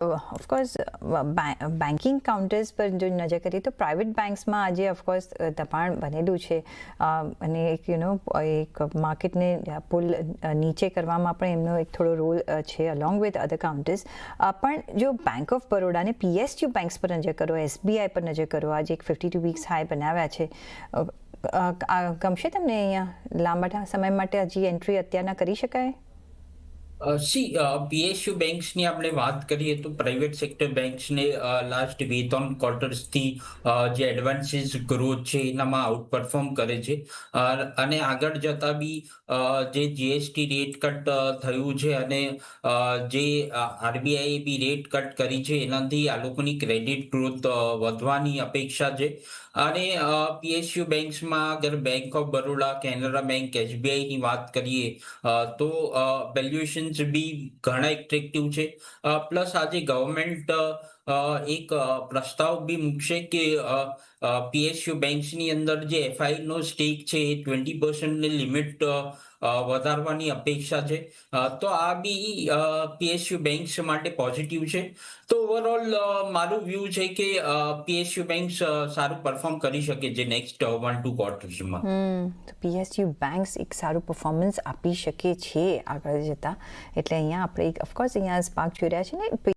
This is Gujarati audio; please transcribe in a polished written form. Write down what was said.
ઓફકોર્સ બેન્કિંગ કાઉન્ટર્સ પર જો નજર કરીએ તો પ્રાઇવેટ બેન્ક્સમાં આજે ઓફકોર્સ દબાણ બનેલું છે અને એક એક માર્કેટને પુલ નીચે કરવામાં પણ એમનો એક થોડો રોલ છે અલોંગ વિથ અધર કાઉન્ટર્સ. પણ જો બેંક ઓફ બરોડા અને પીએસયુ બેંક્સ પર નજર કરો, એસબીઆઈ પર નજર કરો, આજે એક 52 વીક્સ હાઈ બનાવ્યા છે. ગમશે તમને અહીંયા લાંબા સમય માટે હજી એન્ટ્રી અત્યારના કરી શકાય? પીએસયુ બેંક્સની આપણે વાત કરીએ તો પ્રાઇવેટ સેક્ટર બેંક્સને લાસ્ટ 2-3 ક્વાર્ટર્સથી જે એડવાન્સીસ ગ્રોથ છે એનામાં આઉટ પરફોર્મ કરે છે. અને આગળ જતા બી જે જીએસટી રેટ કટ થયું છે અને જે આરબીઆઈએ બી રેટ કટ કરી છે એનાથી આ લોકોની ક્રેડિટ ગ્રોથ વધવાની અપેક્ષા છે. અને પીએસયુ બેંક્સમાં અગર bank of Baroda, Canara bank, એસબીઆઈની વાત કરીએ તો વેલ્યુએશન બી ઘણા એટ્રેક્ટિવ છે. પ્લસ આજે ગવર્મેન્ટ એક પ્રસ્તાવ બી મૂકશે કે પીએસયુ બેંક્સની અંદર જે એફઆઈ નો સ્ટેક છે એ 20% લિમિટ વધારવાની અપેક્ષા છે. તો આ બી પીએસયુ બેંક્સ માટે પોઝિટિવ છે. તો ઓવરઓલ મારું વ્યૂ છે કે પીએસયુ બેંક્સ સારું પરફોર્મ કરી શકે છે નેક્સ્ટ 1-2 ક્વાર્ટર્સમાં. તો પીએસયુ બેંક્સ એક સારું પરફોર્મન્સ આપી શકે છે આગળ જતા. એટલે અહીંયા આપણે ઓફકોર્સ અહીંયા સ્પાર્ક જોઈ રહ્યા છે ને.